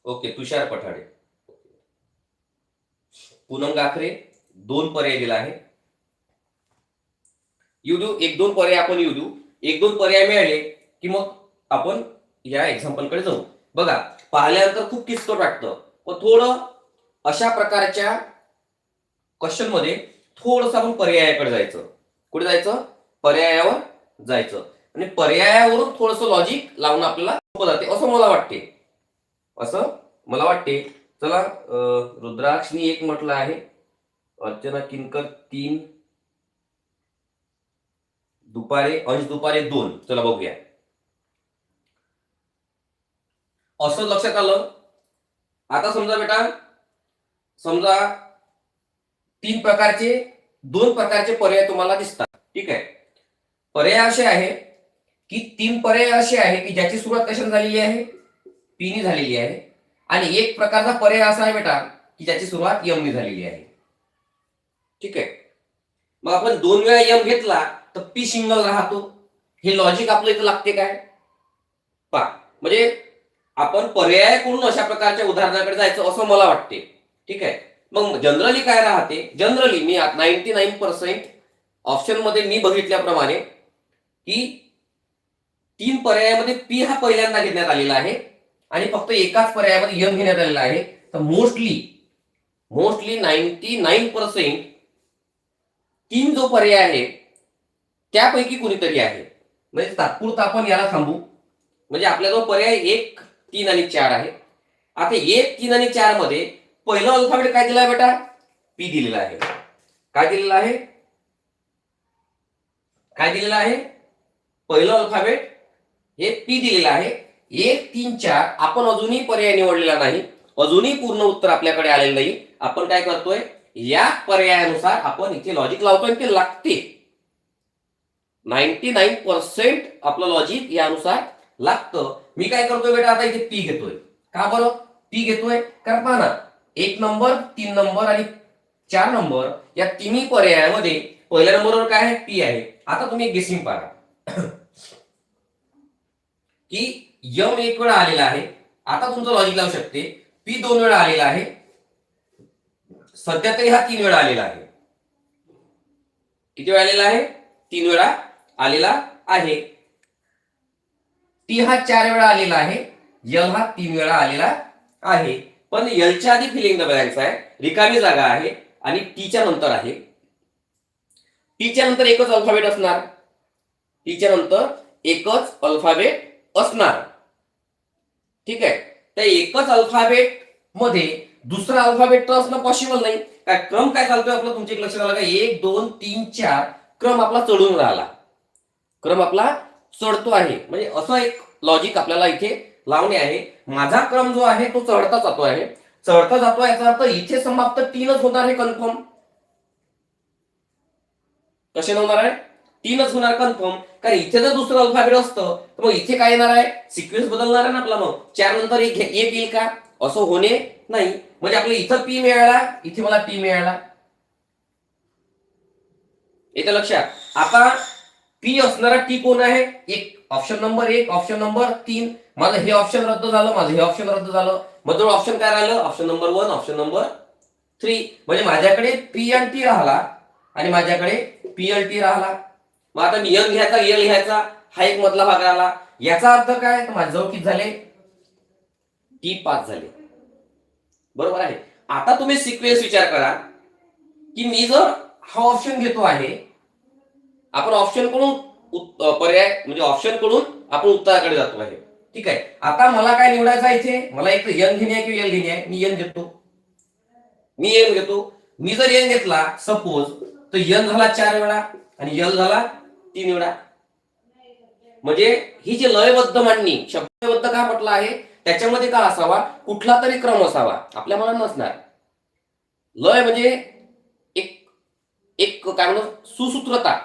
Okay, तुषार पठाडे. पूनम गाखरे 2 पर्याय दिला आहे. येऊ देऊ, 1-2 पर्याय आपण येऊ देऊ. 1-2 पर्याय मिळाले की मग आपण या एक्झाम्पलकडे जाऊ. बघा, पाहिल्यानंतर खूप किचकट वाटतं, पण थोडं अशा प्रकारच्या क्वेश्चन मध्ये थोडंसं आपण पर्यायाकडे जायचं. कुठे जायचं? पर्यायावर जायचं आणि पर्यायावरून थोडंसं लॉजिक लावून आपल्याला सोपं जाते असं मला वाटते. चला, रुद्राक्षनी 1 म्हटलं आहे, अर्चना किनकर 3, अंश दुपारे 2. चला बघूया. असं लक्षात आलं. आता समजा बेटा, समजा 2 प्रकारचे पर्याय तुम्हाला दिसतात. ठीक आहे. पर्याय असे आहे की 3 पर्याय असे आहे की ज्याची सुरुवात कशाने झालेली आहे? पी ने झालेली आहे. आणि एक प्रकारचा पर्याय असा आहे बेटा की ज्याची सुरुवात यम ने झालेली आहे. ठीक आहे. मग आपण 2 वेळा यम घेतला तर पी सिंगल राहतो. हे लॉजिक आपलं इथं लागते काय? पहा, म्हणजे आपण पर्यायाकडून अशा प्रकारच्या उदाहरणाकडे जायचं असं मला वाटते. ठीक आहे. मग जनरली काय राहते? जनरली मी 99% ऑप्शन मध्ये मी बघितल्याप्रमाणे की 3 पर्यायामध्ये पी हा पहिल्यांदा घेण्यात आलेला आहे आणि फक्त एकाच पर्यायामध्ये यम घेण्यात आलेला आहे. तर मोस्टली 99% 3 जो पर्याय आहे त्यापैकी कुणीतरी आहे. म्हणजे तात्पुरता आपण याला थांबू. म्हणजे आपला जो पर्याय 1, 3 आणि 4 आहे. आता 1, 3 आणि 4 मध्ये पहिलं अल्फाबेट काय दिला आहे बेटा? पी दिलेला आहे. काय दिलेला आहे? पहिलं अल्फाबेट हे पी दिलेलं आहे. 1, 3, 4 आपण अजूनही पर्याय निवडलेला नाही. अजूनही पूर्ण उत्तर आपल्याकडे आलेलं नाही. आपण काय करतोय? या पर्यायानुसार आपण इथे लॉजिक लावतोय आणि ते लागते. 99% आपलं लॉजिक यानुसार लागतं. मी काय करतोय बेटा? आता इथे पी घेतोय. का बरं पी घेतोय? कारण पहा ना, 1 नंबर, 3 नंबर आणि 4 नंबर या तिन्ही पर्यायामध्ये पहिल्या नंबरवर काय आहे? पी आहे. आता तुम्ही गेसिंग पाहा की यम 1 वेळा आलेला आहे. आता तुमचं लॉजिक लावू शकते. पी 2 वेळा आलेला आहे. सध्या तरी हा 3 वेळा आलेला आहे. किती वेळा आलेला आहे? 3 वेळा आलेला आहे. टी हा 4 वेळा आलेला आहे. यल हा 3 वेळा आलेला आहे. पण यलच्या आधी फिलिंग द ब्लँक्स आहे, रिकामी जागा आहे आणि टीच्या नंतर आहे. टीच्या नंतर एकच अल्फाबेट असणार. ठीक आहे. त्या एकच अल्फाबेट मध्ये दुसरा अल्फाबेट तर असणं पॉसिबल नाही. काय क्रम काय चालतोय आपला? तुमच्या एक लक्षात आलं का? 1, 2, 3, 4 क्रम आपला चढून राहिला. क्रम आपला चढतो आहे. म्हणजे असं एक लॉजिक आपल्याला इथे लावणे आहे. माझा क्रम जो आहे तो चढता जातो आहे. याचा अर्थ इथे समाप्त 3च होणार आहे कन्फर्म. कसे होणार आहे? 3च होणार कन्फर्म. कारण इथे जर दुसरं अल्फाबेट असतं तर मग इथे काय येणार आहे? सिक्वेन्स बदलणार आहे ना आपला. मग 4 नंतर एक येईल का? असं होणे नाही. म्हणजे आपल्याला इथं पी मिळाला, इथे मला टी मिळाला. येतं लक्षात? आता पी असणारा टी कोण आहे? Option number 1, option number 3. माझं हे ऑप्शन रद्द झालं, मग जो ऑप्शन काय राहिलं? Option number 1, option number 3. म्हणजे माझ्याकडे पी आणि टी राहिला आणि माझ्याकडे पीएलटी राहिला. मग आता मी एल घ्यायचा, हा एक मधला भाग राहिला. याचा अर्थ काय? तर माझ्याजवळ किती झाले? टी 5 झाले. बरोबर आहे. आता तुम्ही सिक्वेन्स विचार करा की मी जर हा ऑप्शन घेतो आहे, आपण ऑप्शन कडून पर्याय म्हणजे ऑप्शन कडून आपण उत्तराकडे जातो आहे. ठीक आहे. आता मला काय निवडायचं आहे इथे? मला एक एन घेणे आहे किंवा एल घेणे आहे? मी एन घेतो. मी जर एन घेतला सपोज, तर एन झाला 4 वेळा आणि एल झाला 3 वेळा. म्हणजे ही जी लयबद्ध मांडणी, शब्दबद्ध का म्हटलं आहे? त्याच्यामध्ये काय असावा? कुठला तरी क्रम असावा. आपल्या मनात नसणार. लय म्हणजे एक काय म्हणतो? सुसूत्रता.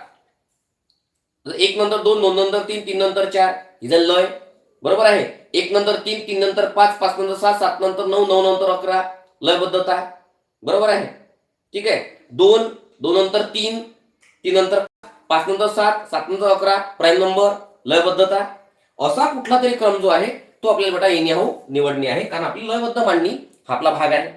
1 नंतर 2, 2 नंतर 3, 3 नंतर 4 ही झाली लय. बरोबर आहे. 1 नंतर 3, 3 नंतर 5, 5 नंतर 7, 7 नंतर 9, 9 नंतर 11 लयबद्धता. बरोबर आहे. ठीक आहे. 2, 2 नंतर 3, 3 नंतर 5 नंतर 7, 7 नंतर 11 प्राईम नंबर लयबद्धता. असा कुठला तरी क्रम जो आहे तो आपल्याला बेटा एनी हाऊ निवडणे आहे, कारण आपली लयबद्ध मांडणी हा आपला भाग आहे.